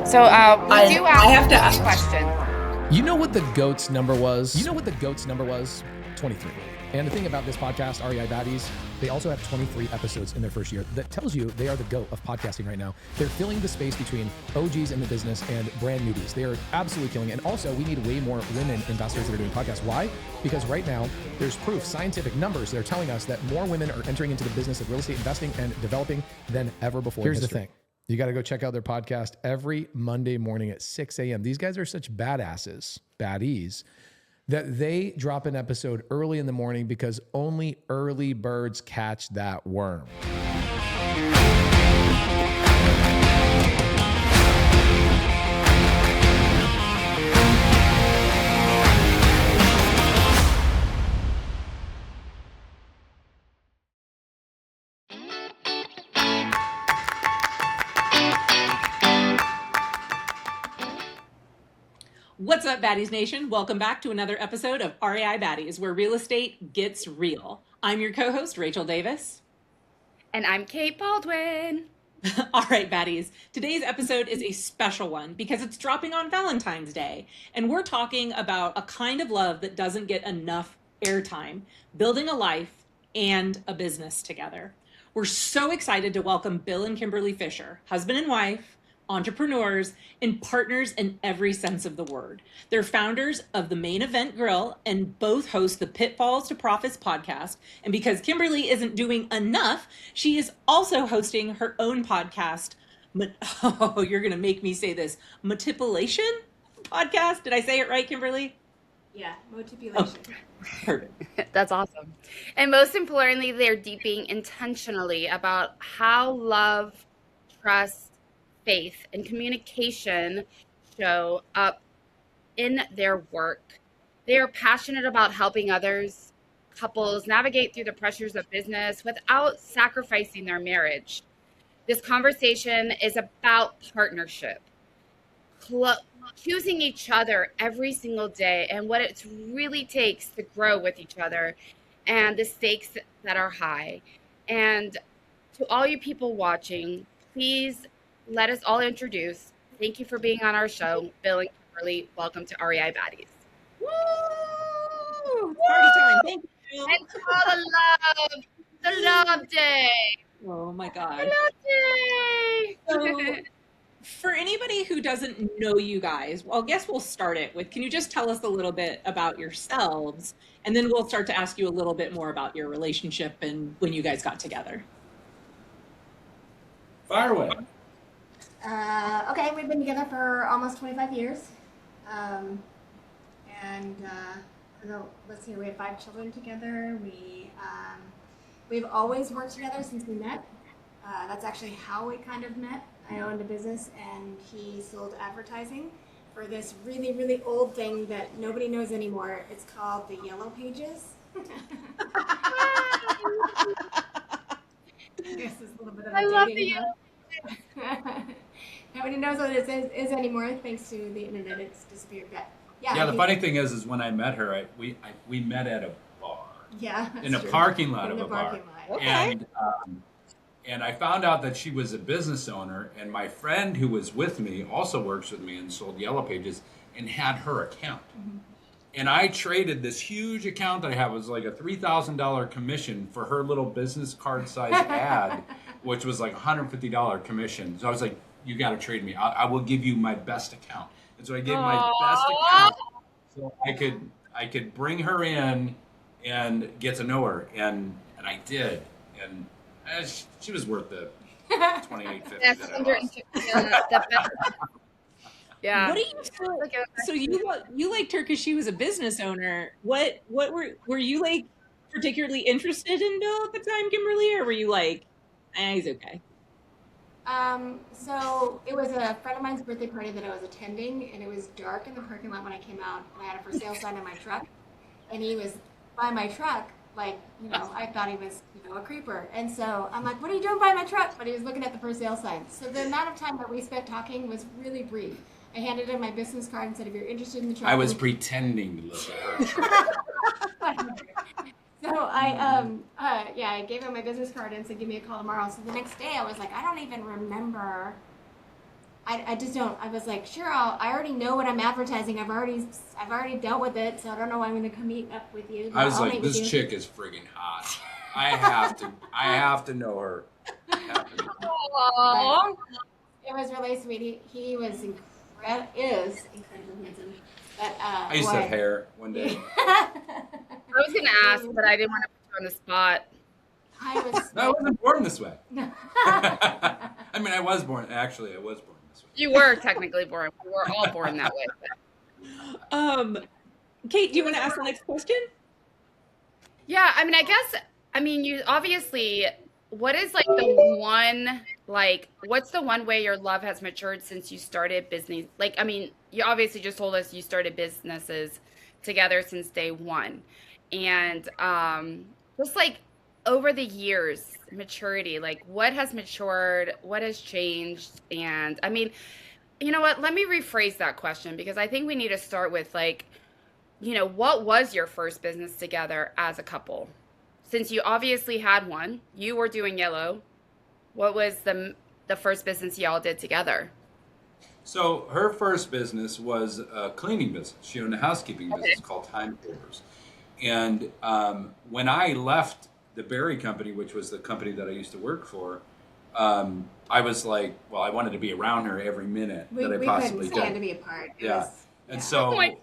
So we do I have to one ask question. You know what the GOAT's number was? 23. And the thing about this podcast, REI Baddies, they also have 23 episodes in their first year. That tells you they are the GOAT of podcasting right now. They're filling the space between OGs in the business and brand newbies. They are absolutely killing it. And also, we need way more women investors that are doing podcasts. Why? Because right now, there's proof, scientific numbers that are telling us that more women are entering into the business of real estate investing and developing than ever before. Here's the thing. You got to go check out their podcast every Monday morning at 6 a.m. These guys are such baddies, that they drop an episode early in the morning because only early birds catch that worm. What's up, Baddies Nation? Welcome back to another episode of REI Baddies, where real estate gets real. I'm your co-host, Rachel Davis. And I'm Kate Baldwin. All right, Baddies. Today's episode is a special one because it's dropping on Valentine's Day. And we're talking about a kind of love that doesn't get enough airtime, building a life and a business together. We're so excited to welcome Bill and Kimberly Fischer, husband and wife, entrepreneurs, and partners in every sense of the word. They're founders of the Main Event Grill and both host the Pitfalls to Profits podcast. And because Kimberly isn't doing enough, she is also hosting her own podcast. Oh, you're going to make me say this. Multipulation podcast. Did I say it right, Kimberly? Yeah, multipulation. Oh, perfect. That's awesome. And most importantly, they're deeping intentionally about how love, trust, faith, and communication show up in their work. They are passionate about helping others, couples navigate through the pressures of business without sacrificing their marriage. This conversation is about partnership, choosing each other every single day and what it really takes to grow with each other and the stakes that are high. And to all you people watching, please let us all introduce. Thank you for being on our show, Bill and Kimberly. Welcome to REI Baddies. Woo! Party time. Thank you. And to all the love day. Oh my God. The love day. So, for anybody who doesn't know you guys, well, I guess we'll start it with, can you just tell us a little bit about yourselves? And then we'll start to ask you a little bit more about your relationship and when you guys got together. Fire away. Okay, we've been together for almost 25 years. Let's see, we have 5 children together. We've always worked together since we met. That's actually how we kind of met. I owned a business and he sold advertising for this really, really old thing that nobody knows anymore. It's called the Yellow Pages. I guess it's a little bit of a love the dating, Yellow huh? Nobody knows what it is anymore, thanks to the internet. It's disappeared. But Yeah, the funny thing is when I met her, we met at a bar. Yeah, in a true. parking lot In of the a bar. parking lot. Okay. And I found out that she was a business owner, and my friend who was with me also works with me and sold Yellow Pages and had her account. Mm-hmm. And I traded this huge account that I have. It was like a $3,000 commission for her little business card size ad, which was like $150 commission. So I was like, you got to trade me. I will give you my best account. And so I gave my best account so I could bring her in and get to know her. And I did. And she was worth the $28.50 that I lost. Yeah. What do you feel like? So you liked her because she was a business owner. What were you like particularly interested in Bill at the time, Kimberly, or were you like, he's okay? So it was a friend of mine's birthday party that I was attending, and it was dark in the parking lot when I came out, and I had a for sale sign in my truck, and he was by my truck, like, I thought he was, a creeper. And so I'm like, what are you doing by my truck? But he was looking at the for sale sign. So the amount of time that we spent talking was really brief. I handed him my business card and said, if you're interested in the truck. I was pretending to look at her truck. So I gave him my business card and said, give me a call tomorrow. So the next day I was like, I don't even remember I just don't. I was like, sure, I already know what I'm advertising. I've already dealt with it, so I don't know why I'm going to come meet up with you. I was I'll like, meet with this you. chick is friggin' hot. I have to know her. Aww. It was really sweet. He is incredibly handsome. But I used to have hair one day. I was gonna ask, but I didn't want to put you on the spot. I was. No, I wasn't born this way. I mean, I was born this way. You were technically born. We were all born that way. Kate, do you want to ask the next question? Yeah, I mean, you obviously, what is like the one, like, what's the one way your love has matured since you started business? Like, I mean, you obviously just told us you started businesses together since day one. And just like over the years, maturity, like what has matured, what has changed? And I mean, you know what? Let me rephrase that question because I think we need to start with like, what was your first business together as a couple? Since you obviously had one, you were doing yellow. What was the first business y'all did together? So her first business was a cleaning business. She owned a housekeeping business called Time Porters. And when I left the Berry Company, which was the company that I used to work for, I was like, well, I wanted to be around her every minute that I possibly couldn't stand could. to be apart. Yeah. And so Oh my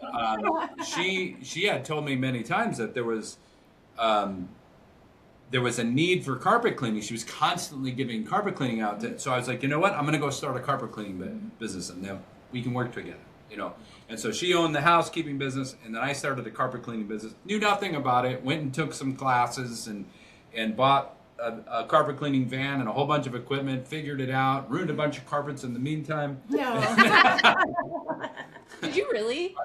she had told me many times that there was a need for carpet cleaning. She was constantly giving carpet cleaning out. So I was like, you know what? I'm going to go start a carpet cleaning business, and then we can work together. And so she owned the housekeeping business, and then I started a carpet cleaning business. Knew nothing about it. Went and took some classes and bought a carpet cleaning van and a whole bunch of equipment. Figured it out. Ruined a bunch of carpets in the meantime. No. Did you really?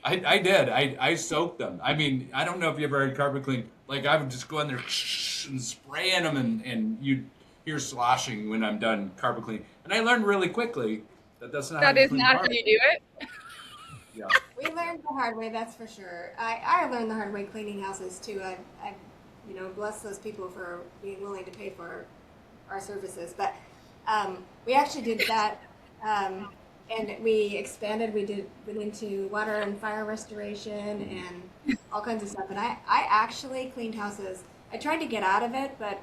I did. I soaked them. I mean, I don't know if you ever heard carpet clean. Like I would just go in there and spraying them, and you'd hear sloshing when I'm done carpet cleaning. And I learned really quickly that that's not how That you is clean not carpet. how you do it. Yeah. We learned the hard way, that's for sure. I learned the hard way cleaning houses too. I bless those people for being willing to pay for our services. But we actually did that, and we expanded. We went into water and fire restoration and all kinds of stuff. And I actually cleaned houses. I tried to get out of it, but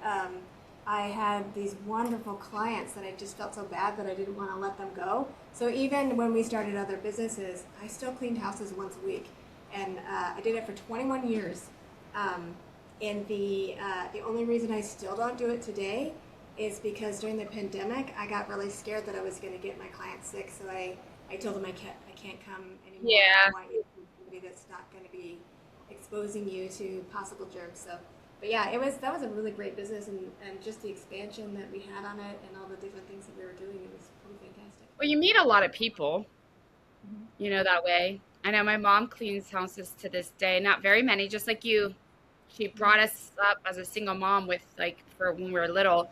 I had these wonderful clients that I just felt so bad that I didn't want to let them go. So even when we started other businesses, I still cleaned houses once a week, and I did it for 21 years. And the only reason I still don't do it today is because during the pandemic, I got really scared that I was going to get my clients sick. So I told them I can't come anymore. Yeah. I want you to be somebody that's not going to be exposing you to possible germs. So. But yeah, that was a really great business, and just the expansion that we had on it and all the different things that we were doing, it was pretty fantastic. Well, you meet a lot of people, that way. I know my mom cleans houses to this day, not very many, just like you. She brought us up as a single mom for when we were little,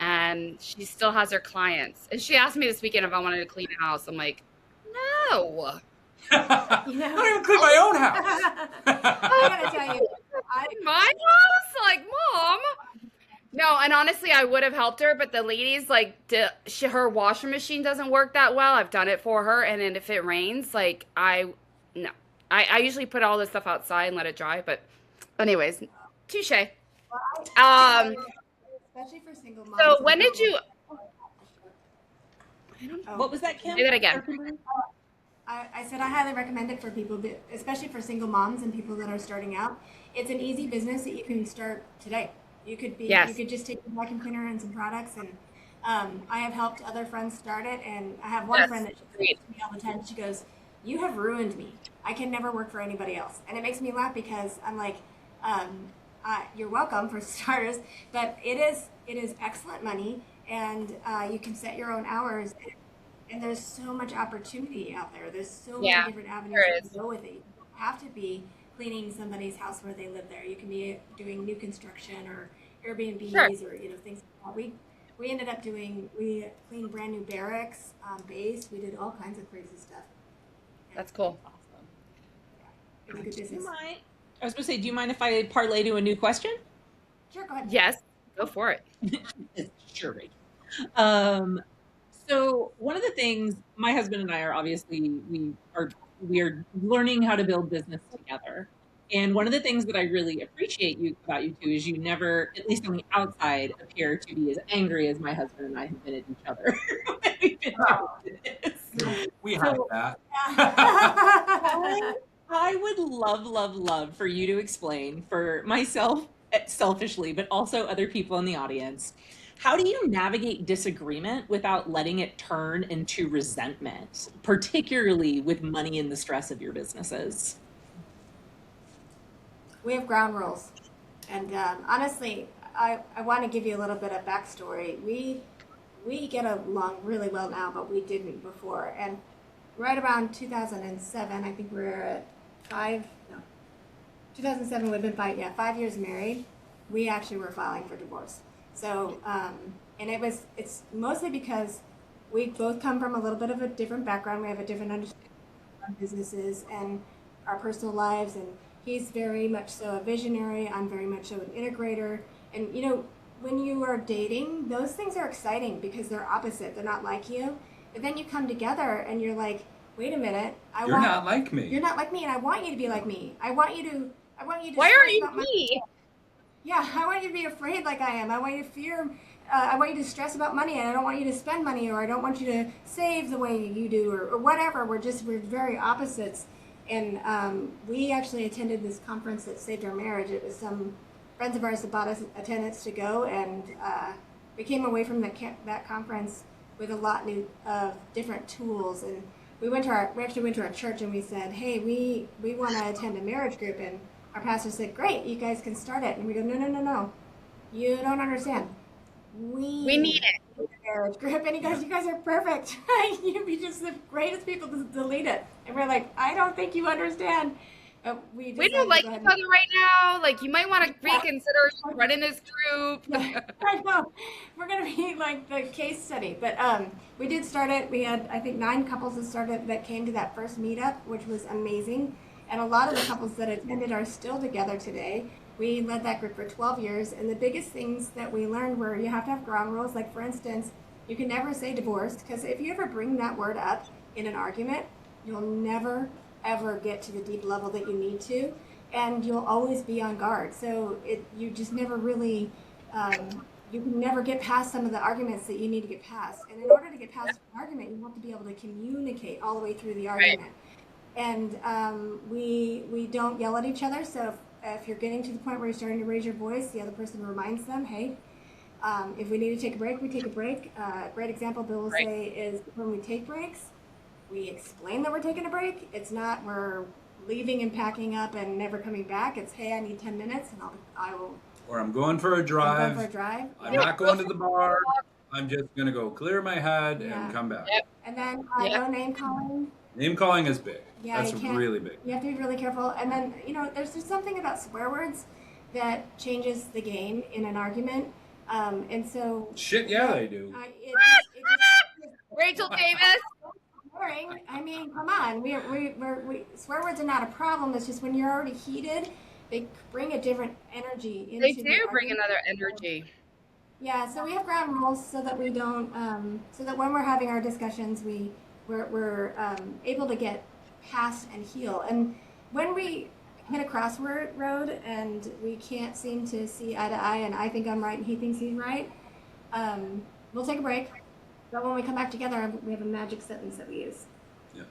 and she still has her clients. And she asked me this weekend if I wanted to clean a house. I'm like, no. I don't even clean my own house. I gotta tell you, My house? Like, Mom. No, and honestly, I would have helped her, but the ladies, her washing machine doesn't work that well. I've done it for her, and then if it rains, I usually put all this stuff outside and let it dry, but anyways, touche. especially for single moms. So when did you... I don't know. What was that, Kim? Say that again. I said I highly recommend it for people, especially for single moms and people that are starting out. It's an easy business that you can start today. You could just take a vacuum cleaner and some products, and I have helped other friends start it, and I have one friend that she says to me all the time. She goes, "You have ruined me. I can never work for anybody else," and it makes me laugh because I'm like, "You're welcome for starters," but it is excellent money, and you can set your own hours. And there's so much opportunity out there. There's so many different avenues to go with it. You don't have to be cleaning somebody's house where they live there. You can be doing new construction or Airbnbs or things like that. We ended up we cleaned brand new barracks, base. We did all kinds of crazy stuff. That's cool. Awesome. It was a good business. I was going to say, do you mind if I parlay to a new question? Sure, go ahead. Yes, go for it. Sure. So So one of the things, my husband and I are obviously, we are learning how to build business together. And one of the things that I really appreciate about you two is you never, at least on the outside, appear to be as angry as my husband and I have been at each other when we've been doing this. We hide So that. I would love for you to explain for myself, selfishly, but also other people in the audience, how do you navigate disagreement without letting it turn into resentment, particularly with money and the stress of your businesses? We have ground rules. And honestly, I want to give you a little bit of backstory. We get along really well now, but we didn't before. And right around 2007, I think we were at 2007 we've been 5 years married. We actually were filing for divorce. So, and it's mostly because we both come from a little bit of a different background. We have a different understanding of businesses and our personal lives, and he's very much so a visionary. I'm very much so an integrator. And you know, when you are dating, those things are exciting because they're opposite. They're not like you. But then you come together and you're like, wait a minute, You're not like me. You're not like me, and I want you to be like me. I want you to. Why aren't you me? Yeah, I want you to be afraid like I am. I want you to fear. I want you to stress about money, and I don't want you to spend money, or I don't want you to save the way you do, or whatever. We're very opposites. And we actually attended this conference that saved our marriage. It was some friends of ours that bought us attendance to go, and we came away from that conference with a lot of different tools. And we actually went to our church, and we said, hey, we want to attend a marriage group. And our pastor said, great, you guys can start it. And we go, no, you don't understand. We need it. Marriage group. And he goes, you guys are perfect. You'd be just the greatest people to lead it. And we're like, I don't think you understand. We don't like each other right now. Like, you might want to reconsider running this group. I know. We're going to be like the case study. But we did start it. We had, I think, 9 couples that came to that first meetup, which was amazing. And a lot of the couples that attended are still together today. We led that group for 12 years. And the biggest things that we learned were you have to have ground rules. Like, for instance, you can never say divorced, because if you ever bring that word up in an argument, you'll never ever get to the deep level that you need to, and you'll always be on guard. So you just never really, you can never get past some of the arguments that you need to get past. And in order to get past an argument, you have to be able to communicate all the way through the argument. Right. And we don't yell at each other. So if you're getting to the point where you're starting to raise your voice, the other person reminds them, hey, if we need to take a break, we take a break. A great example Bill will say is when we take breaks, we explain that we're taking a break. It's not we're leaving and packing up and never coming back. It's, hey, I need 10 minutes, and I will. Or I'm going for a drive. I'm not going to the bar. I'm just going to go clear my head and come back. Yep. And then no name calling. Name calling is big. Yeah, that's really big. You have to be really careful. And then, there's just something about swear words that changes the game in an argument. And so. Shit, yeah, they do. Rachel Davis. I mean, come on. We swear words are not a problem. It's just when you're already heated, they bring a different energy into They do bring another energy. Yeah, so we have ground rules so that we don't, so that when we're having our discussions, we're able to get past and heal. And when we hit a crossroad and we can't seem to see eye to eye, and I think I'm right and he thinks he's right, we'll take a break. But when we come back together, we have a magic sentence that we use. Yeah.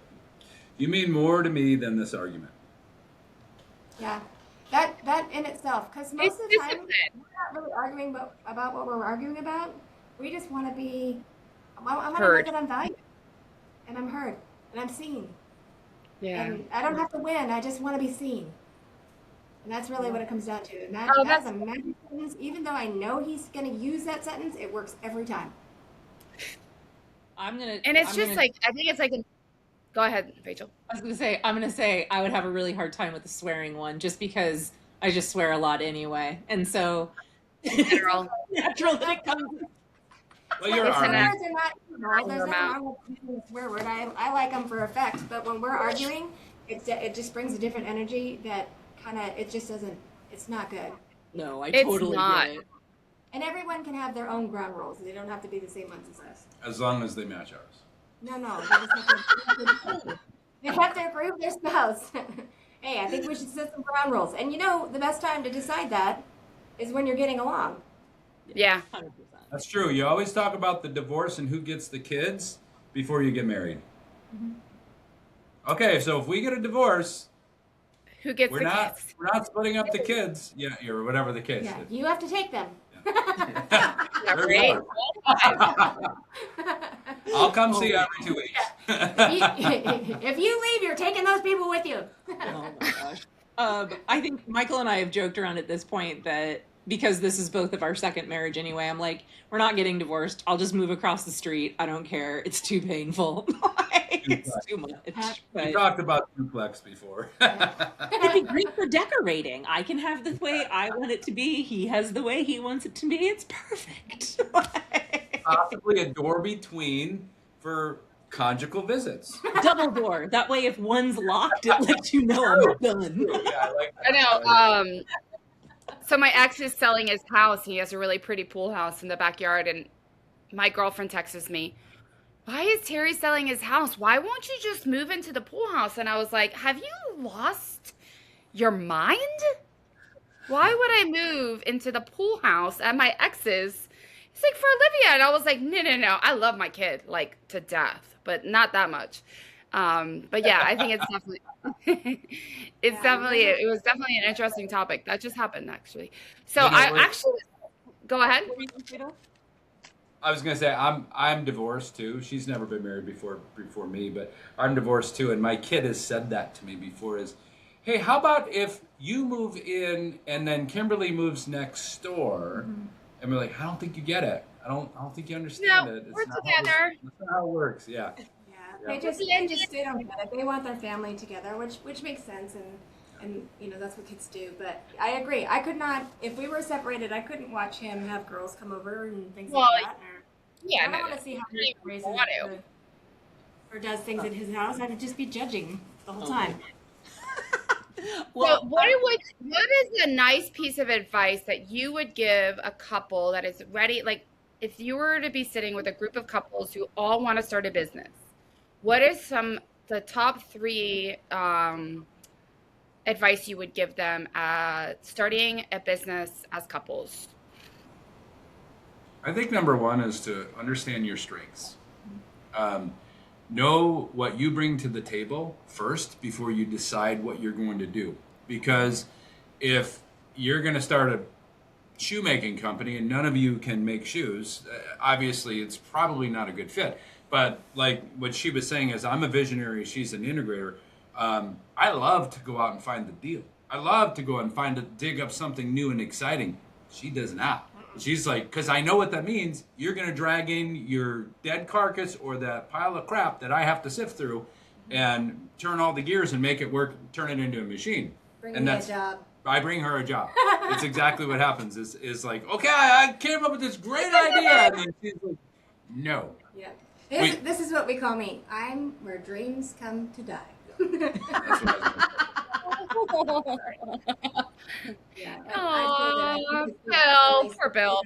You mean more to me than this argument. Yeah. That in itself, because most of the time, we're not really arguing about what we're arguing about. We just want to be, I want to know that I'm valued, and I'm heard, and I'm seen. Yeah. And I don't have to win. I just want to be seen. And that's really what it comes down to. And that's a magic sentence. Even though I know he's going to use that sentence, it works every time. I think it's like go ahead, Rachel. I'm going to say I would have a really hard time with the swearing one, just because I just swear a lot anyway. And so natural that it comes. Well, you're swear words are not, there's nothing wrong with using a swear word. I like them for effect, but when we're arguing, it just brings a different energy that it just doesn't, it's not good. No, I totally get it. And everyone can have their own ground rules. They don't have to be the same ones as us. As long as they match ours. No, they have to agree with their spouse. Hey, I think we should set some ground rules. And the best time to decide that is when you're getting along. Yeah. 100%. That's true. You always talk about the divorce and who gets the kids before you get married. Okay, so if we get a divorce, Who gets we're the not kids? we're not splitting up the kids. Yeah, or whatever the case Yeah, is. you have to take them. Yeah, There we right? go. I'll come see you every 2 weeks. If you leave, you're taking those people with you. Oh my gosh. I think Michael and I have joked around at this point that because this is both of our second marriage anyway, I'm like, we're not getting divorced. I'll just move across the street. I don't care. It's too painful. It's too much. We But talked about duplex before. it'd be great for decorating. I can have the way I want it to be. He has the way he wants it to be. It's perfect. Possibly a door between for conjugal visits. Double door. That way, if one's locked, it lets you know I'm done. Yeah, I like that. I know. So my ex is selling his house. He has a really pretty pool house in the backyard, and my girlfriend texts me, "Why is Terry selling his house? Why won't you just move into the pool house?" And I was like, "Have you lost your mind? Why would I move into the pool house at my ex's?" He's like, "For Olivia." And I was like, no. I love my kid, like, to death, but not that much. But yeah, I think it's definitely, it was definitely an interesting topic. That just happened, actually. So go ahead. I was gonna say I'm divorced too. She's never been married before me, but I'm divorced too. And my kid has said that to me before: "Is hey, how about if you move in and then Kimberly moves next door?" And we're like, "I don't think you get it. I don't think you understand No, it. It's we're not together." That's not how it works." Yeah. They just they don't get it. They want their family together, which makes sense, and that's what kids do. But I agree. I could not, if we were separated, I couldn't watch him have girls come over and things like that. Yeah, I don't want to see how he raises or does things in his house. I would just be judging the whole time. Well, what is a nice piece of advice that you would give a couple that is ready? Like, if you were to be sitting with a group of couples who all want to start a business, what is the top 3 advice you would give them starting a business as couples? I think number 1 is to understand your strengths. Know what you bring to the table first before you decide what you're going to do. Because if you're going to start a shoemaking company and none of you can make shoes, obviously it's probably not a good fit. But like what she was saying is, I'm a visionary, she's an integrator. I love to go out and find the deal. I love to go out and dig up something new and exciting. She does not. She's like, because I know what that means. You're going to drag in your dead carcass or that pile of crap that I have to sift through and turn all the gears and make it work, turn it into a machine. Bring me a job. I bring her a job. It's exactly what happens. Is like, okay, I came up with this great idea. And then she's like, no. Yeah. This is what we call me. I'm where dreams come to die. That's what Oh, Bill, poor Bill.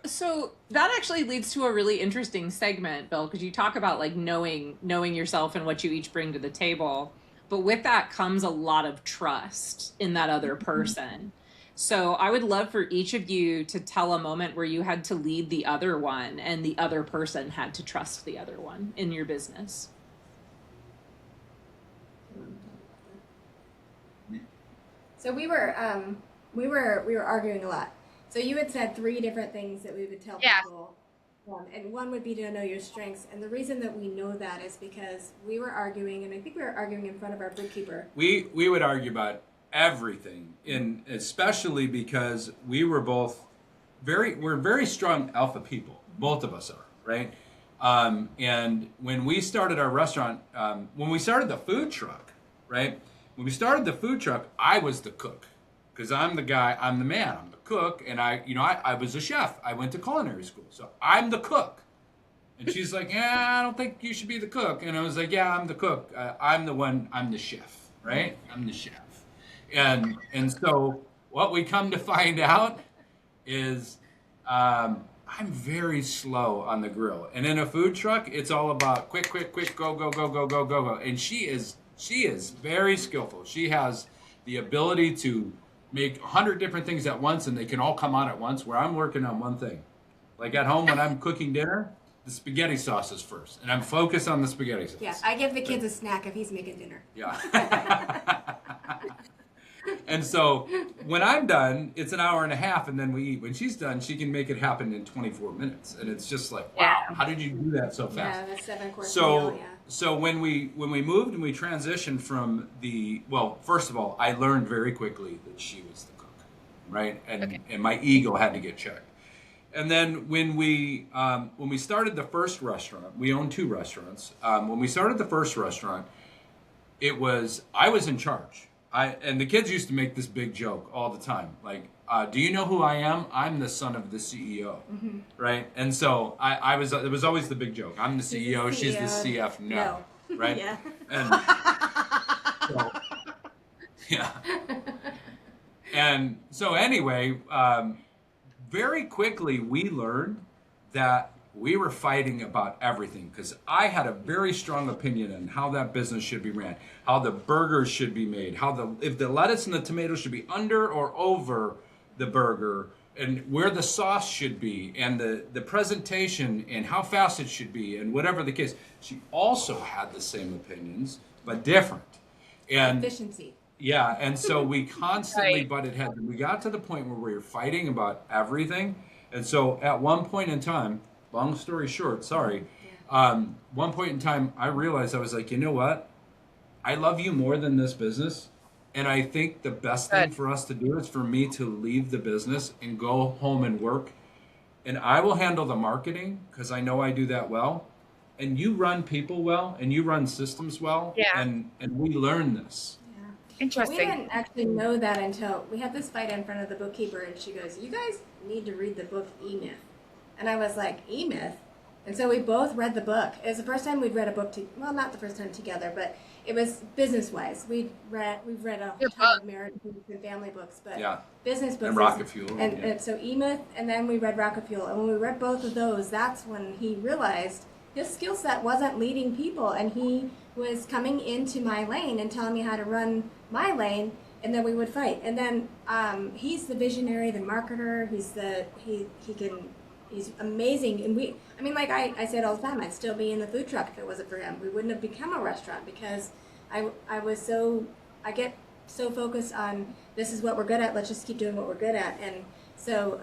So that actually leads to a really interesting segment, Bill, because you talk about like knowing yourself and what you each bring to the table. But with that comes a lot of trust in that other person. So I would love for each of you to tell a moment where you had to lead the other one and the other person had to trust the other one in your business. So we were arguing a lot. So you had said 3 different things that we would tell people. And one would be to know your strengths. And the reason that we know that is because we were arguing, and I think we were arguing in front of our bookkeeper. We would argue about everything, and especially because we're very strong alpha people. Both of us are, right? And when we started our restaurant, when we started the food truck, right? When we started the food truck, I was the cook because I'm the guy, I'm the man, I'm the cook, and I was a chef. I went to culinary school, so I'm the cook. And she's like, "Yeah, I don't think you should be the cook." And I was like, "Yeah, I'm the cook. I'm the chef, right? I'm the chef." And so what we come to find out is I'm very slow on the grill. And in a food truck, it's all about quick, go, go, go, go, go, go, go. And she is very skillful. She has the ability to make 100 different things at once, and they can all come out at once, where I'm working on one thing. Like at home when I'm cooking dinner, the spaghetti sauce is first, and I'm focused on the spaghetti sauce. Yeah, I give the kids a snack if he's making dinner. Yeah. And so when I'm done, it's an hour and a half, and then we eat. When she's done, she can make it happen in 24 minutes, and it's just like, wow, how did you do that so fast? Yeah, that's 7-course So, meal, yeah. so when we moved and we transitioned from first of all, I learned very quickly that she was the cook, right? And my ego had to get checked. And then when we started the first restaurant, we owned 2 restaurants. When we started the first restaurant, I was in charge. And the kids used to make this big joke all the time, like, do you know who I am? I'm the son of the CEO, right? And so it was always the big joke. I'm the CEO, she's the CF. No. Right? Yeah. And so, yeah. And so anyway, very quickly we learned that we were fighting about everything, because I had a very strong opinion on how that business should be ran, how the burgers should be made, if the lettuce and the tomatoes should be under or over the burger, and where the sauce should be, and the presentation, and how fast it should be, and whatever the case. She also had the same opinions, but different. And Efficiency. yeah, and so we constantly butted heads. And we got to the point where we were fighting about everything. And so at one point in time, long story short, sorry, one point in time, I realized, I was like, you know what? I love you more than this business. And I think the best thing for us to do is for me to leave the business and go home and work. And I will handle the marketing, because I know I do that well. And you run people well, and you run systems well. Yeah. And we learn this. Interesting. We didn't actually know that until we had this fight in front of the bookkeeper, and she goes, you guys need to read the book E-Myth. And I was like, E-Myth? And so we both read the book. It was the first time we'd read a book, well, not the first time together, but it was business-wise. We've read a ton of marriage and family books, but business books. And Rocket Fuel. And so E-Myth, and then we read Rocket Fuel. And when we read both of those, that's when he realized his skill set wasn't leading people, and he was coming into my lane and telling me how to run my lane, and then we would fight. And then he's the visionary, the marketer. He's amazing. And like I said all the time, I'd still be in the food truck if it wasn't for him. We wouldn't have become a restaurant, because I get so focused on, this is what we're good at, let's just keep doing what we're good at. And so,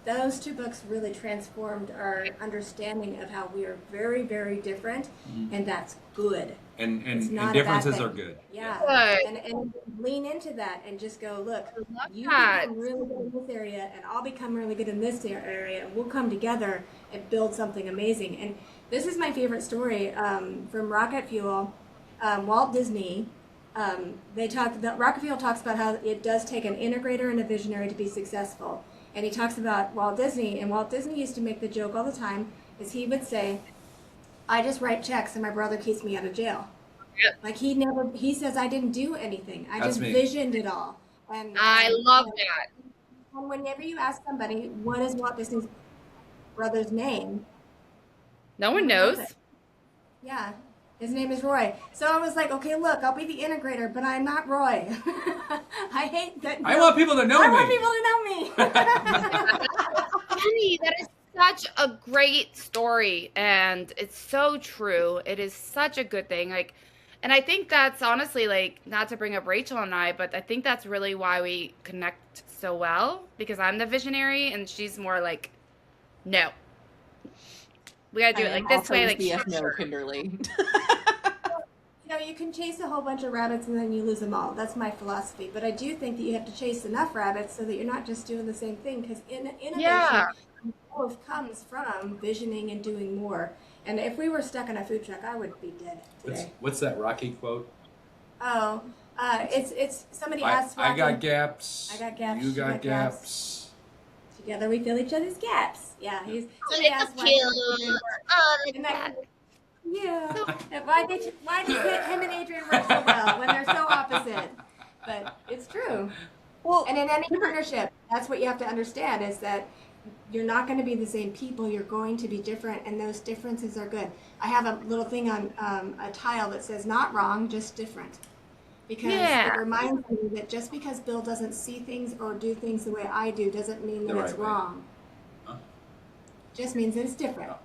those 2 books really transformed our understanding of how we are very, very different, and that's good. And differences are good. Yeah. Good. And lean into that and just go, look, you that. become really good in this area, and I'll become really good in this area, and we'll come together and build something amazing. And this is my favorite story from Rocket Fuel. Walt Disney, Rocket Fuel talks about how it does take an integrator and a visionary to be successful. And he talks about Walt Disney, and Walt Disney used to make the joke all the time, is he would say, I just write checks and my brother keeps me out of jail. Yep. Like he says, I didn't do anything. I just visioned it all. And I love that. And whenever you ask somebody, what is Walt Disney's brother's name? No one knows. Yeah, his name is Roy. So I was like, okay, look, I'll be the integrator, but I'm not Roy. I hate that. I want people to know me. I want people to know me. Jenny, that is such a great story, and it's so true. It is such a good thing. And I think that's honestly, not to bring up Rachel and I, but I think that's really why we connect so well, because I'm the visionary and she's more like, no, we gotta do it like this way. No, Kimberly. You can chase a whole bunch of rabbits and then you lose them all. That's my philosophy. But I do think that you have to chase enough rabbits so that you're not just doing the same thing, because innovation both comes from visioning and doing more. And if we were stuck in a food truck, I would be dead today. What's that Rocky quote? Oh, it's somebody asked. I got gaps. I got gaps. You got gaps. Together we fill each other's gaps. Yeah, somebody asked yeah. Why did him and Adrian work so well when they're so opposite? But it's true. Well, and in any partnership, that's what you have to understand, is that you're not going to be the same people. You're going to be different, and those differences are good. I have a little thing on a tile that says not wrong, just different. Because Yeah. it reminds me that just because Bill doesn't see things or do things the way I do doesn't mean that The it's right way. wrong. Huh? Just means that it's different. I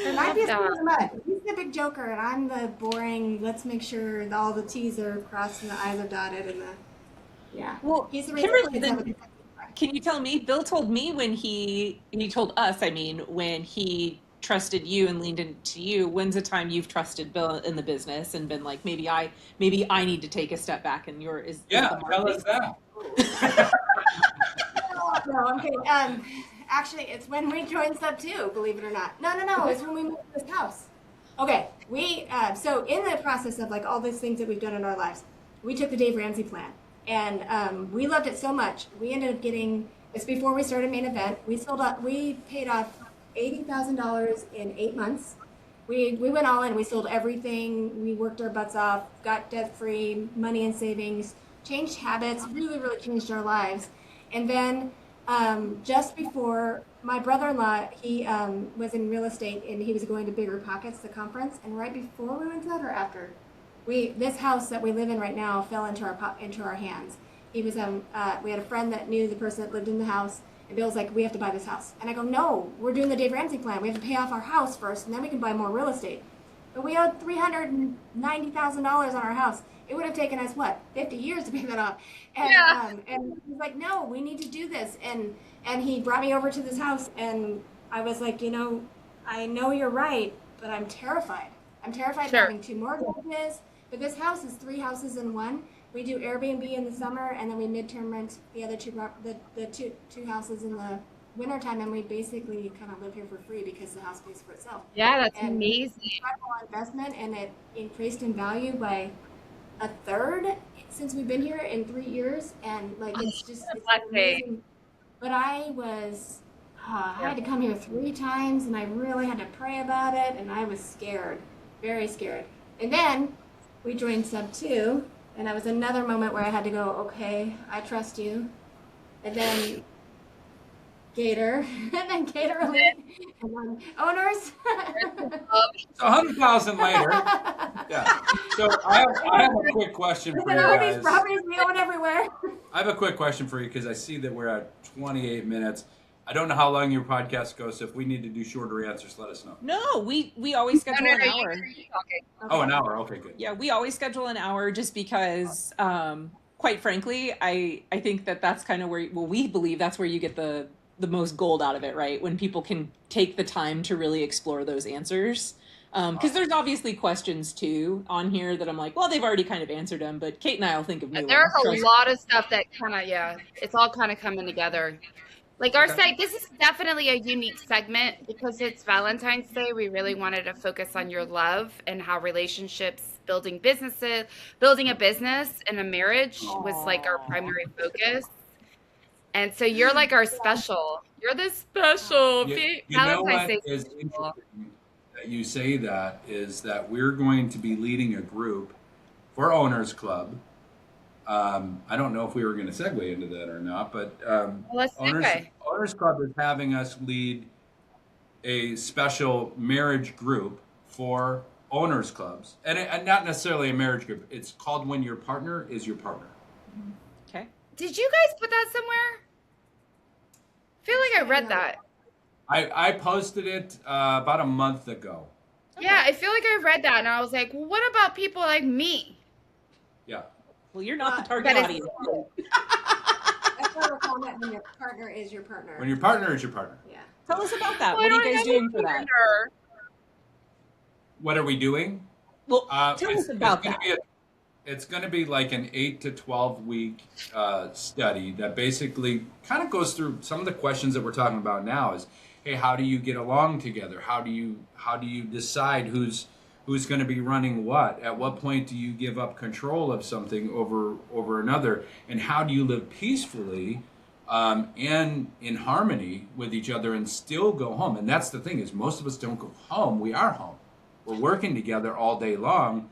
And I'd love be a that. spoon in the mud. He's the big joker, and I'm the boring, let's make sure that all the T's are crossed and the I's are dotted and yeah. Well, He's the Kimberly, reason then can you tell me, Bill told me when he told us, I mean, when he trusted you and leaned into you, when's the time you've trusted Bill in the business and been like, maybe I need to take a step back and is Yeah, the tell market. us that. No, I'm kidding. Actually, it's when we joined Sub 2, believe it or not. No. It's when we moved to this house. Okay, so in the process of like all these things that we've done in our lives, we took the Dave Ramsey plan, and we loved it so much. We ended up getting, it's before we started Main Event. We paid off $80,000 in 8 months. We went all in. We sold everything. We worked our butts off, got debt free, money and savings, changed habits, really, really changed our lives. And then just before, my brother-in-law, he was in real estate and he was going to Bigger Pockets, the conference. And right before we went to that or after, this house that we live in right now fell into our hands. He was we had a friend that knew the person that lived in the house. And Bill's like, we have to buy this house. And I go, no, we're doing the Dave Ramsey plan. We have to pay off our house first, and then we can buy more real estate. But we owed $390,000 on our house. It would have taken us, 50 years to pay that off. And, and he's like, no, we need to do this. And he brought me over to this house, and I was like, I know you're right, but I'm terrified. I'm terrified of having 2 mortgages. But this house is 3 houses in one. We do Airbnb in the summer, and then we midterm rent the other two houses in the wintertime, and we basically kind of live here for free because the house pays for itself. Yeah, that's And amazing. incredible investment, and it increased in value by 1/3 since we've been here in 3 years, and it's amazing. But I had to come here 3 times, and I really had to pray about it, and I was scared, very scared. And then we joined Sub 2. And that was another moment where I had to go, okay, I trust you. And then Gator, and then Gator, and then owners. So 100,000 later. Yeah. So I have a quick question for you all guys. these properties we own everywhere. I have a quick question for you because I see that we're at 28 minutes. I don't know how long your podcast goes, so if we need to do shorter answers, let us know. No, we always schedule an hour. Oh, an hour. Okay, good. Yeah, we always schedule an hour just because, quite frankly, I think that's kind of where, we believe that's where you get the most gold out of it, right? When people can take the time to really explore those answers. Because there's obviously questions too on here that I'm like, well, they've already kind of answered them, but Kate and I will think of new There's ones. a lot of stuff that it's all kind of coming together. Like our site, this is definitely a unique segment because it's Valentine's Day. We really wanted to focus on your love and how relationships, building a business and a marriage was like our primary focus. And so you're like our special. You're the special Valentine's Day. Is interesting that you say that is that we're going to be leading a group for Owners Club. I don't know if we were going to segue into that or not, but let's segue. Owners Club is having us lead a special marriage group for owners clubs, and not necessarily a marriage group. It's called When Your Partner Is Your Partner. Okay. Did you guys put that somewhere? I feel like I read that. I posted it about a month ago. Yeah, I feel like I read that, and I was like, well, what about people like me? Yeah. Well, you're not the target audience. That's what we're calling it, when your partner is your partner. When your partner is your partner. Yeah. Tell us about that. What are you guys doing for that? What are we doing? Well, tell us about that. It's going to be like an 8 to 12 week study that basically kind of goes through some of the questions that we're talking about now. Is, hey, how do you get along together? How do you decide who's going to be running what? At what point do you give up control of something over another? And how do you live peacefully and in harmony with each other and still go home? And that's the thing, is most of us don't go home. We are home. We're working together all day long.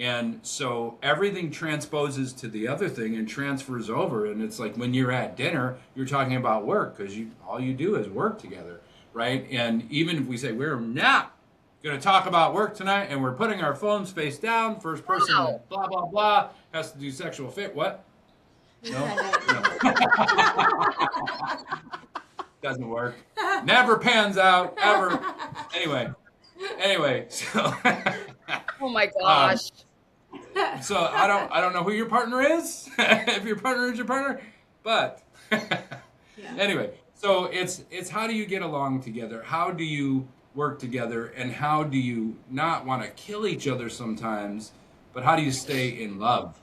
And so everything transposes to the other thing and transfers over. And it's like when you're at dinner, you're talking about work because all you do is work together, right? And even if we say we're not going to talk about work tonight and we're putting our phones face down, first person, Wow. blah, blah, blah, has to do sexual fit. What? No? Doesn't work. Never pans out, ever. Anyway, so... Oh my gosh. So I don't know who your partner is, if your partner is your partner, but anyway, so it's how do you get along together? How do you work together, and how do you not want to kill each other sometimes, but how do you stay in love?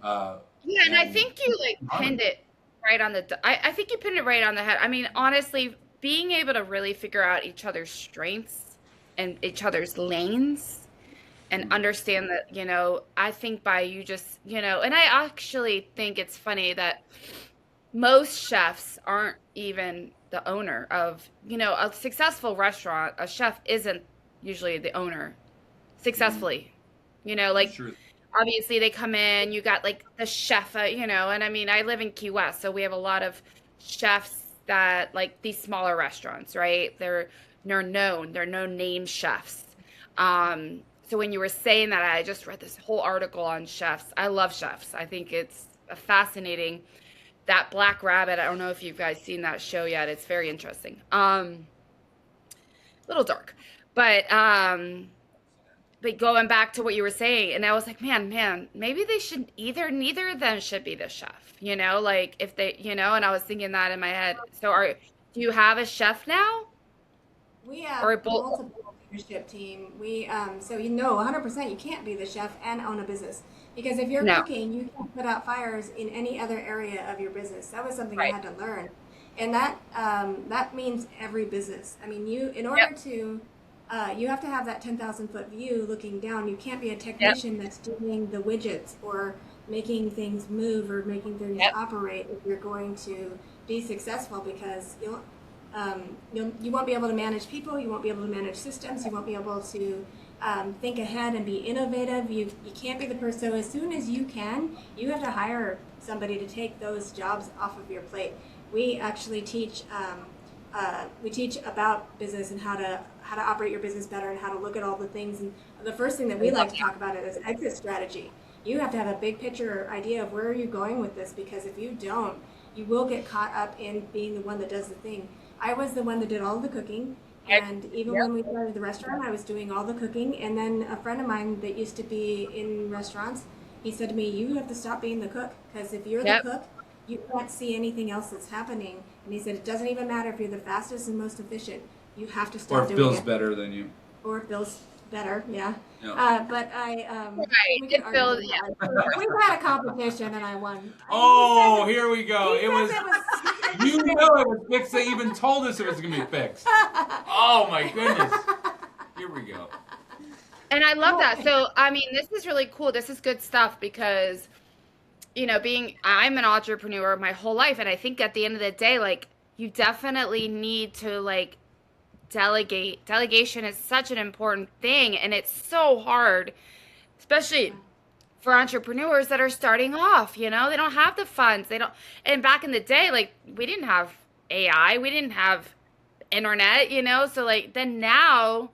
Yeah, and I think you pinned it right on I think you pinned it right on the head. I mean, honestly, being able to really figure out each other's strengths and each other's lanes and understand that, I think by you just, and I actually think it's funny that most chefs aren't even the owner of, a successful restaurant. A chef isn't usually the owner successfully, True. obviously they come in, you got like the chef, and I mean, I live in Key West, so we have a lot of chefs that like these smaller restaurants, right? They're known name chefs. So when you were saying that, I just read this whole article on chefs. I love chefs. I think it's fascinating. That Black Rabbit, I don't know if you guys seen that show yet. It's very interesting. A little dark. But going back to what you were saying, and I was like, man, maybe they should neither of them should be the chef, like if they, and I was thinking that in my head. So do you have a chef now? We have Or both? multiple leadership team. We 100% you can't be the chef and own a business, because if you're No. cooking, you can't put out fires in any other area of your business. That was something Right. I had to learn, and that means every business. I mean, in order to you have to have that 10,000-foot view looking down. You can't be a technician that's doing the widgets or making things move or making things operate if you're going to be successful, because you won't be able to manage people, you won't be able to manage systems, you won't be able to think ahead and be innovative. You can't be the person. So as soon as you have to hire somebody to take those jobs off of your plate. We actually teach about business and how to operate your business better and how to look at all the things. And the first thing that we like to talk about is exit strategy. You have to have a big picture idea of where are you going with this, because if you don't, you will get caught up in being the one that does the thing. I was the one that did all of the cooking, and even when we started the restaurant, I was doing all the cooking. And then a friend of mine that used to be in restaurants, he said to me, you have to stop being the cook, because if you're the cook, you can't see anything else that's happening. And he said, it doesn't even matter if you're the fastest and most efficient. You have to stop doing it. Or if Bill's better than you. Or if Bill's better, yeah. Yeah. But I, we It could feels, argue. We had a competition and I won. Oh, here we go. He It was, says you know it was fixed. They even told us it was going to be fixed. Oh, my goodness. Here we go. And I love that. So, I mean, this is really cool. This is good stuff because, I'm an entrepreneur my whole life. And I think at the end of the day, like, you definitely need to, like, delegate. Delegation is such an important thing. And it's so hard, especially for entrepreneurs that are starting off, they don't have the funds. And back in the day, like, we didn't have AI, we didn't have internet, so like, now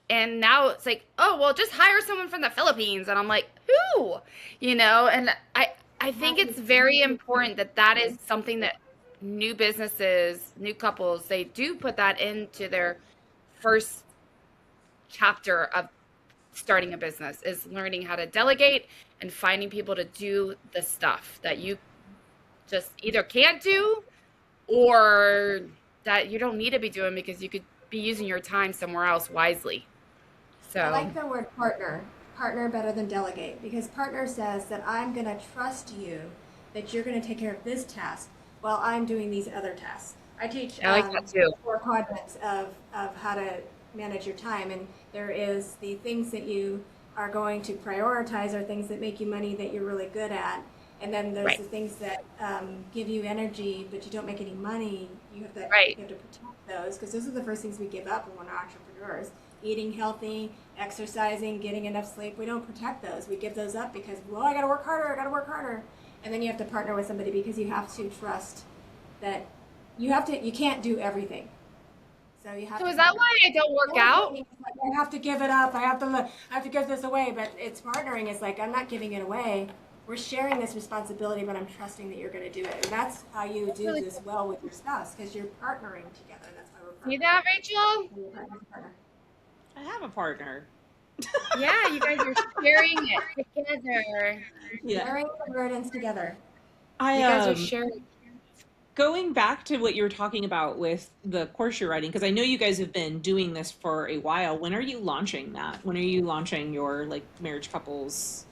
it's like, oh, well, just hire someone from the Philippines. And I'm like, who, and I think it's very important that is something that new businesses, new couples, they do put that into their first chapter of starting a business, is learning how to delegate and finding people to do the stuff that you just either can't do or that you don't need to be doing because you could be using your time somewhere else wisely. So I like the word partner better than delegate, because partner says that I'm going to trust you that you're going to take care of this task while I'm doing these other tasks. I teach I like that too. 4 quadrants of how to manage your time, and there is the things that you are going to prioritize are things that make you money that you're really good at, and then there's the things that give you energy but you don't make any money. You have to protect those, because those are the first things we give up when we're entrepreneurs. eating healthy, exercising, getting enough sleep. We don't protect those. We give those up because, well, I got to work harder. I got to work harder. And then you have to partner with somebody because you have to trust that you can't do everything. So you have. So to is that partner. why I don't work out? I have to give it up. I have to give this away. But it's partnering. It's like, I'm not giving it away. We're sharing this responsibility, but I'm trusting that you're going to do it. And that's how you do this well with your spouse, because you're partnering together. That's why we're partnering. See that, Rachel? I have a partner. Yeah, you guys are sharing it together. Yeah. Sharing the burdens together. You guys are sharing. Going back to what you were talking about with the course you're writing, because I know you guys have been doing this for a while. When are you launching that? When are you launching your like marriage couples?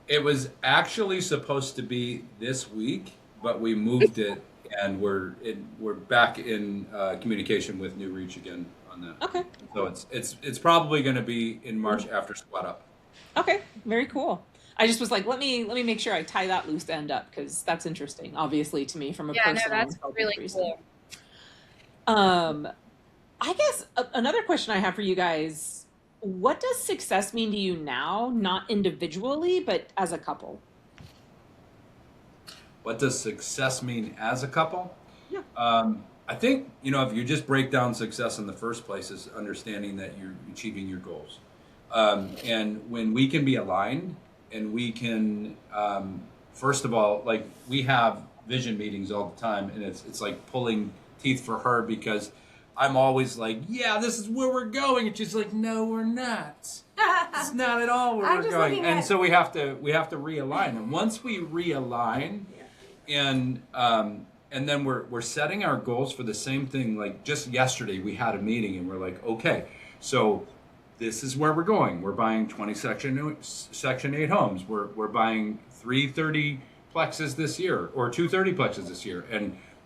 It was actually supposed to be this week, but we moved it, and we're back in communication with New Reach again on that. Okay. So it's probably going to be in March after Squat Up. Okay, very cool. I just was like, let me make sure I tie that loose end up, because that's interesting, obviously, to me from a personal. Yeah, no, that's really reason. cool. I guess another question I have for you guys: what does success mean to you now, not individually, but as a couple? What does success mean as a couple? Yeah. I think, if you just break down success in the first place, is understanding that you're achieving your goals. And when we can be aligned, and we can, first of all, like, we have vision meetings all the time, and it's like pulling teeth for her, because I'm always like, yeah, this is where we're going. And she's like, no, we're not. It's not at all where we're going. And so we have to realign. And once we realign, and then we're setting our goals for the same thing. Like just yesterday, we had a meeting, and we're like, okay, so this is where we're going. We're buying 20 Section 8 homes. We're buying 330 plexes this year, or 230 plexes this year.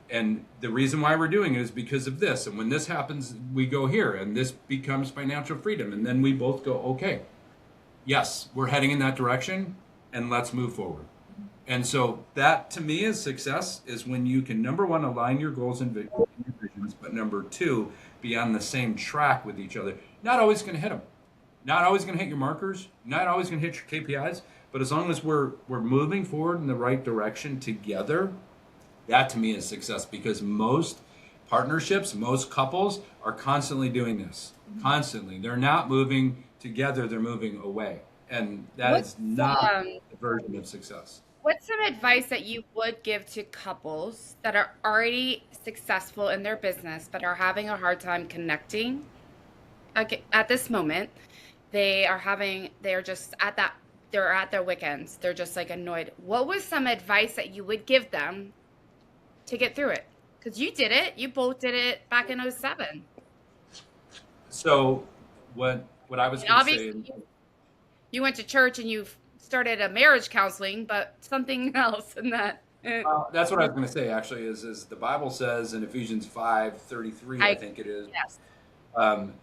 And the reason why we're doing it is because of this. And when this happens, we go here, and this becomes financial freedom. And then we both go, okay, yes, we're heading in that direction, and let's move forward. And so that, to me, is success, is when you can, number one, align your goals and visions, but number two, be on the same track with each other. Not always going to hit them. Not always going to hit your markers. Not always going to hit your KPIs. But as long as we're moving forward in the right direction together, that to me is success, because most partnerships, most couples are constantly doing this. Constantly. They're not moving together, they're moving away. And that is not the version of success. What's some advice that you would give to couples that are already successful in their business but are having a hard time connecting? Okay, at this moment, they're at their weekends. They're just like annoyed. What was some advice that you would give them to get through it? Because you did it. You both did it back in 2007. So what I was going to say... You went to church and you started a marriage counseling, but something else in that. That's what I was going to say, actually, is the Bible says in Ephesians 5:33, I think it is, yes.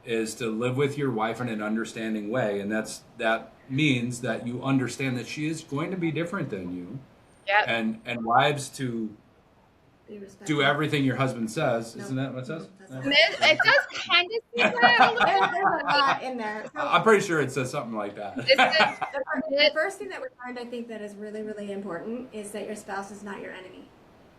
Is to live with your wife in an understanding way. And that means that you understand that she is going to be different than you. Yep. And wives to do everything your husband says. Isn't that what it says? It does kind of say that. There's a lot in there. So, I'm pretty sure it says something like that. the first thing that we learned, I think, that is really, really important is that your spouse is not your enemy.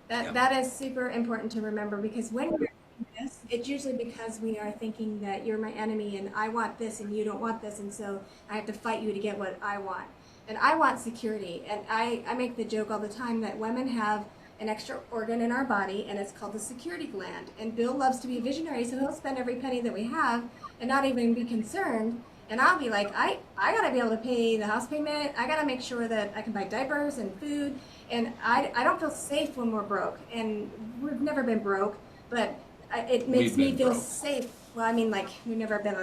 That is super important to remember, because when we're doing this, it's usually because we are thinking that you're my enemy and I want this and you don't want this, and so I have to fight you to get what I want. And I want security. And I make the joke all the time that women have an extra organ in our body, and it's called the security gland. And Bill loves to be a visionary, so he'll spend every penny that we have and not even be concerned. And I'll be like, I gotta be able to pay the house payment. I gotta make sure that I can buy diapers and food. And I don't feel safe when we're broke. And we've never been broke, but it makes me feel safe. Well, I mean, like, we've never been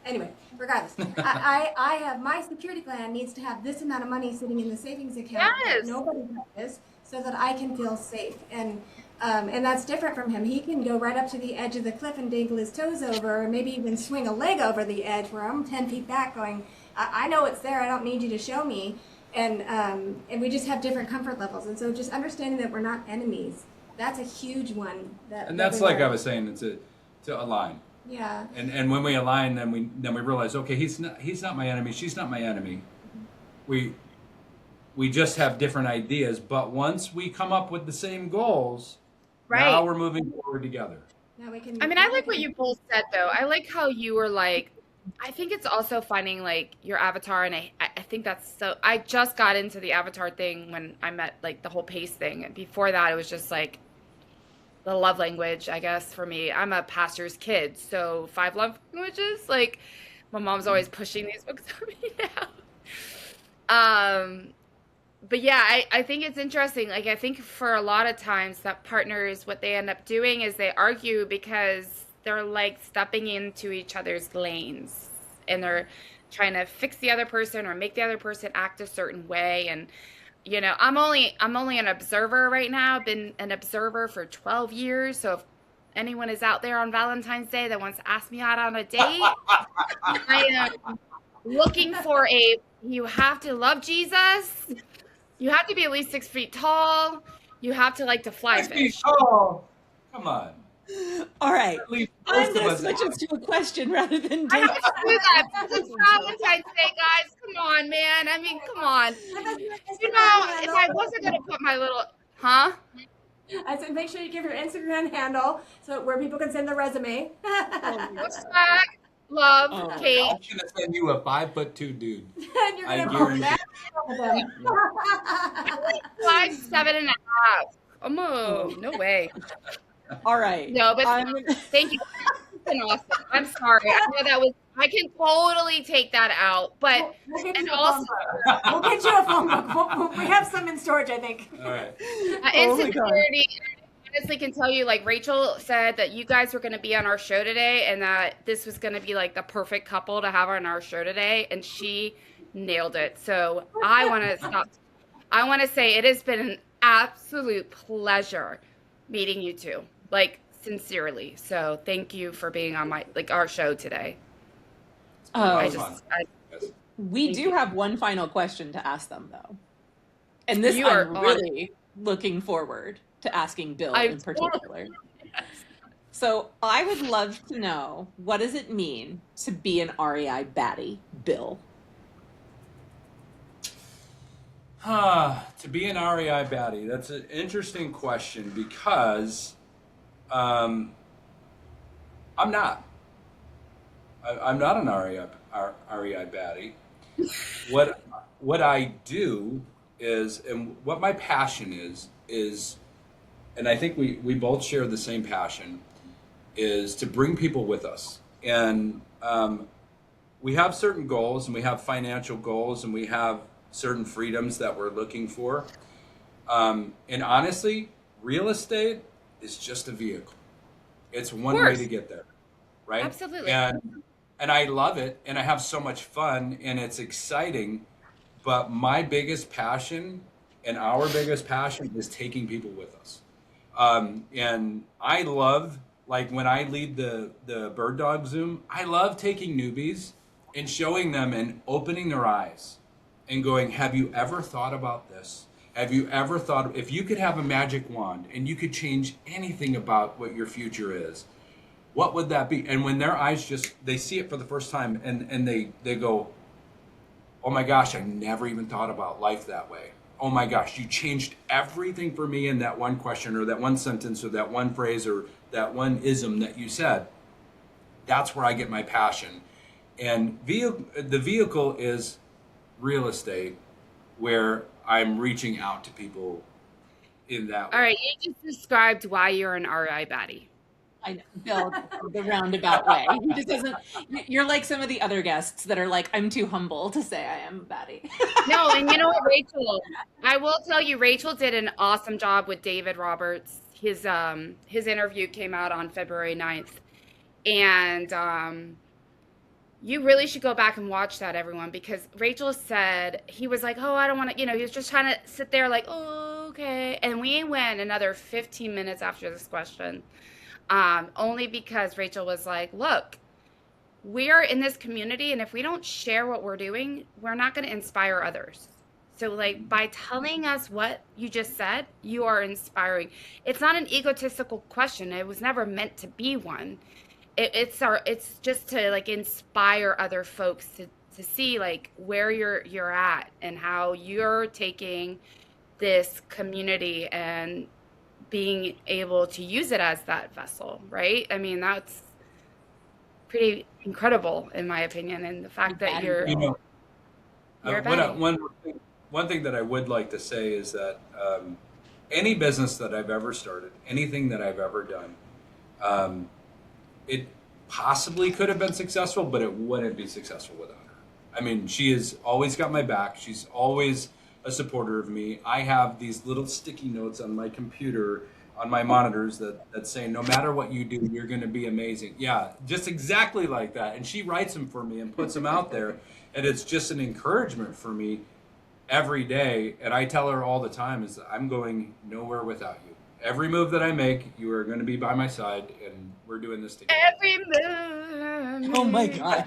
anyway, regardless. I have, my security gland needs to have this amount of money sitting in the savings account. Yes. Nobody does, so that I can feel safe. And that's different from him. He can go right up to the edge of the cliff and dangle his toes over, or maybe even swing a leg over the edge, where I'm 10 feet back going, I know it's there, I don't need you to show me. And we just have different comfort levels. And so just understanding that we're not enemies, that's a huge one. And that's like I was saying, to align. Yeah. And when we align, then we realize, okay, he's not my enemy, she's not my enemy. We just have different ideas, but once we come up with the same goals, now Right. we're moving forward together. Now we can. I mean, I like what you both said though. I like how you were like, I think it's also finding like your avatar, and I think that's so. I just got into the avatar thing when I met like the whole pace thing, and before that, it was just like the love language, I guess, for me. I'm a pastor's kid, so 5 love languages. Like, my mom's always pushing these books on me now. But yeah, I think it's interesting. Like, I think for a lot of times that partners, what they end up doing is they argue because they're like stepping into each other's lanes and they're trying to fix the other person or make the other person act a certain way. And I'm only an observer right now. I've been an observer for 12 years. So if anyone is out there on Valentine's Day that wants to ask me out on a date, I am looking for you have to love Jesus. You have to be at least 6 feet tall. You have to like to fly 6 feet fish. tall. Come on. All right. At least I'm most of going to us switch have. it to a question rather than I have date. to do that because it's Valentine's Day, guys. Come on, man. I mean, come on. If I wasn't gonna put my little, huh? I said, make sure you give your Instagram handle so where people can send their resume. Respect, love, Oh, Kate. I'm gonna send you a 5'2" dude. And you're I gonna guarantee. that with them. 5'7.5". Oh, no way. All right. No, but I'm- thank you. It's been awesome. I'm sorry. I know that was. I can totally take that out, but We'll get and you a also phone book. We'll get you a phone book. We have some in storage, I think. All right. Oh my God. insecurity. I honestly can tell you, like Rachel said, that you guys were going to be on our show today, and that this was going to be like the perfect couple to have on our show today, and she nailed it. So I want to stop. I want to say it has been an absolute pleasure meeting you two, like sincerely. So thank you for being on our show today. That I was just, fun. We Thank do you. have one final question to ask them, though. And this You are I'm on. really looking forward to asking Bill I in particular. So I would love to know, what does it mean to be an REI baddie, Bill? To be an REI baddie, that's an interesting question because I'm not. I'm not an REI baddie. What I do is, and what my passion is, and I think we both share the same passion, is to bring people with us. And we have certain goals, and we have financial goals, and we have certain freedoms that we're looking for. And honestly, real estate is just a vehicle. It's one way to get there, right? Absolutely. And I love it, and I have so much fun, and it's exciting. But my biggest passion and our biggest passion is taking people with us. And I love, like when I lead the Bird Dog Zoom, I love taking newbies and showing them and opening their eyes and going, have you ever thought about this? Have you ever thought, if you could have a magic wand and you could change anything about what your future is, what would that be? And when their eyes they see it for the first time and they go, oh my gosh, I never even thought about life that way. Oh my gosh, you changed everything for me in that one question or that one sentence or that one phrase or that one ism that you said. That's where I get my passion. And the vehicle is real estate, where I'm reaching out to people in that way. All right, you just described why you're an REI baddie. I know, Bill, the roundabout way. He just doesn't. You're like some of the other guests that are like, I'm too humble to say I am a baddie. No, and you know what, Rachel? I will tell you, Rachel did an awesome job with David Roberts. His interview came out on February 9th. And you really should go back and watch that, everyone, because Rachel said, he was like, oh, I don't want to, he was just trying to sit there like, oh, okay. And we went another 15 minutes after this question, only because Rachel was like, look, we're in this community, and if we don't share what we're doing, we're not going to inspire others. So like by telling us what you just said, you are inspiring. It's not an egotistical question. It was never meant to be one. it's just to like inspire other folks to see like where you're at and how you're taking this community and being able to use it as that vessel, right? I mean, that's pretty incredible in my opinion, and the fact that you're a baddie. One thing that I would like to say is that any business that I've ever started, anything that I've ever done, it possibly could have been successful, but it wouldn't be successful without her. I mean, she has always got my back. She's always a supporter of me. I have these little sticky notes on my computer, on my monitors that say, no matter what you do, you're going to be amazing. Yeah, just exactly like that. And she writes them for me and puts them out there. And it's just an encouragement for me every day. And I tell her all the time is that I'm going nowhere without you. Every move that I make, you are going to be by my side, and we're doing this together. Every move. Oh my gosh.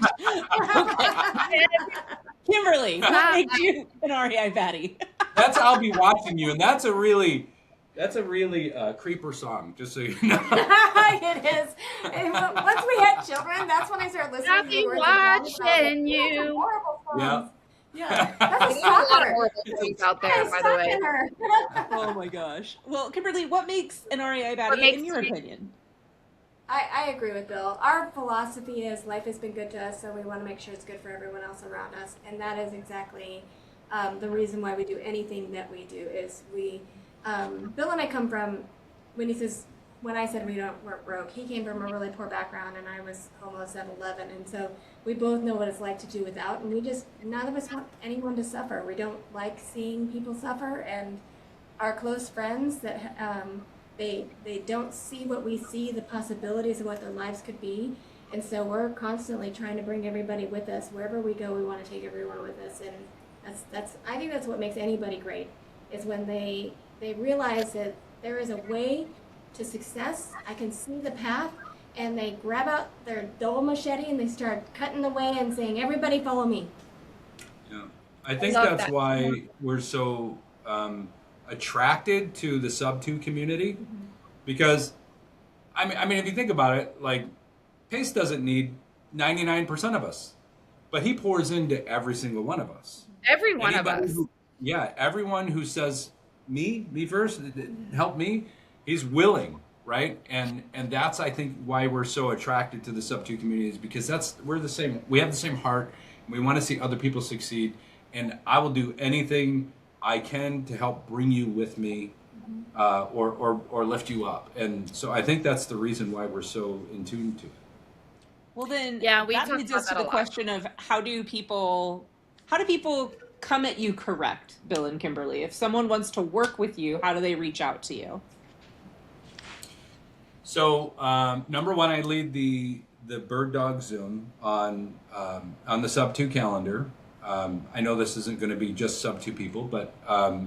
Okay. Kimberly, what makes you an REI baddie? That's I'll be watching you, and that's a really creeper song, just so you know. It is. And once we had children, that's when I started listening I'll to be the words watching you. you. Horrible songs. Yeah. Yeah. There's That's a a lot of stalker. horrible things out there, I'm by the way. stalking her. Oh my gosh. Well, Kimberly, what makes an REI What baddie makes in your you- opinion? I agree with Bill. Our philosophy is life has been good to us, so we want to make sure it's good for everyone else around us. And that is exactly the reason why we do anything that we do is we, Bill and I come from, when I said we're broke, he came from a really poor background and I was homeless at 11. And so we both know what it's like to do without, and none of us want anyone to suffer. We don't like seeing people suffer, and our close friends that they don't see what we see, the possibilities of what their lives could be. And so we're constantly trying to bring everybody with us. Wherever we go, we want to take everyone with us. And I think that's what makes anybody great, is when they realize that there is a way to success. I can see the path, and they grab out their dull machete and they start cutting the way and saying, everybody follow me. Yeah. I think love that's that. why we're so attracted to the sub-2 community, because I mean, if you think about it, like Pace doesn't need 99% of us, but he pours into every single one of us. Every one of Anybody us. everyone who says me first, help me, he's willing, right? And that's, I think, why we're so attracted to the sub-2 communities, because we have the same heart. We want to see other people succeed, and I will do anything I can to help bring you with me, or lift you up. And so I think that's the reason why we're so in tune to it. Well, then Yeah, we that talked leads about us to that a the lot. question of how do people come at you correct, Bill and Kimberly? If someone wants to work with you, how do they reach out to you? So number one, I lead the Bird Dog Zoom on the sub-2 calendar. I know this isn't going to be just sub-2 people, but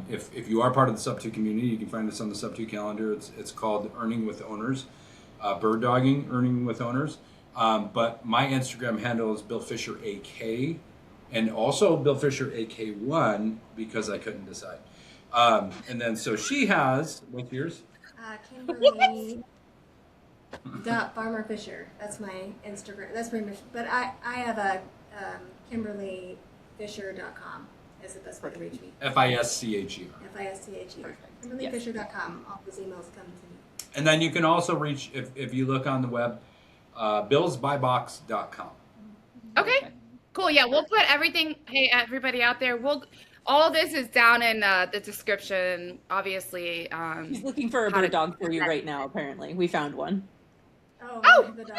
if you are part of the sub-2 community, you can find us on the sub-2 calendar. It's called Earning with Owners, Bird Dogging, Earning with Owners. But my Instagram handle is Bill Fischer AK, and also Bill Fischer AK1, because I couldn't decide. And then so she has, what's yours? Kimberly Farmer Fisher. That's my Instagram. That's pretty much. But I have a KimberlyFischer.com is the best way to reach me. FISCHER. FISCHER. KimberlyFischer.com. All those emails come to me. And then you can also reach, if you look on the web, billsbuybox.com. Okay, cool. Yeah, we'll put everything. Hey, everybody out there, all this is down in the description. Obviously, He's looking for a How to- bird dog for you right now. Apparently, we found one. Oh, the dog.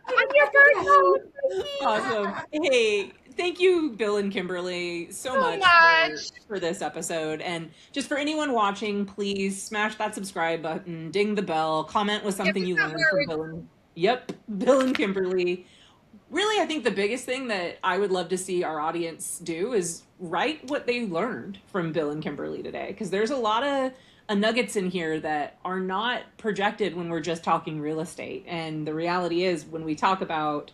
on your first home. Awesome. Hey, thank you, Bill and Kimberly, so much. For this episode. And just for anyone watching, please smash that subscribe button, ding the bell, comment with something you learned from Bill and Kimberly. Really, I think the biggest thing that I would love to see our audience do is write what they learned from Bill and Kimberly today, because there's a lot of nuggets in here that are not projected when we're just talking real estate. And the reality is, when we talk about,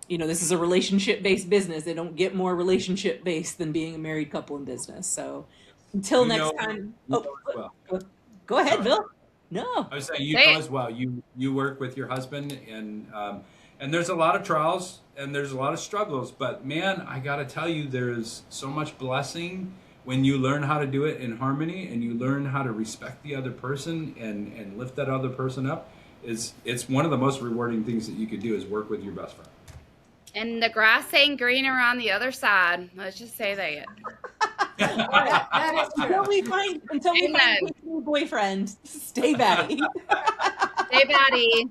this is a relationship-based business, they don't get more relationship-based than being a married couple in business. So until next time. Well. Go ahead, Sorry. Bill. No. I was saying, you Say know it. as well. You work with your husband, and there's a lot of trials and there's a lot of struggles. But man, I got to tell you, there's so much blessing when you learn how to do it in harmony and you learn how to respect the other person and lift that other person up. It's one of the most rewarding things that you could do is work with your best friend. And the grass ain't greener on the other side. Let's just say that. That is true. Until we find Amen. a new boyfriend, stay batty. Stay batty.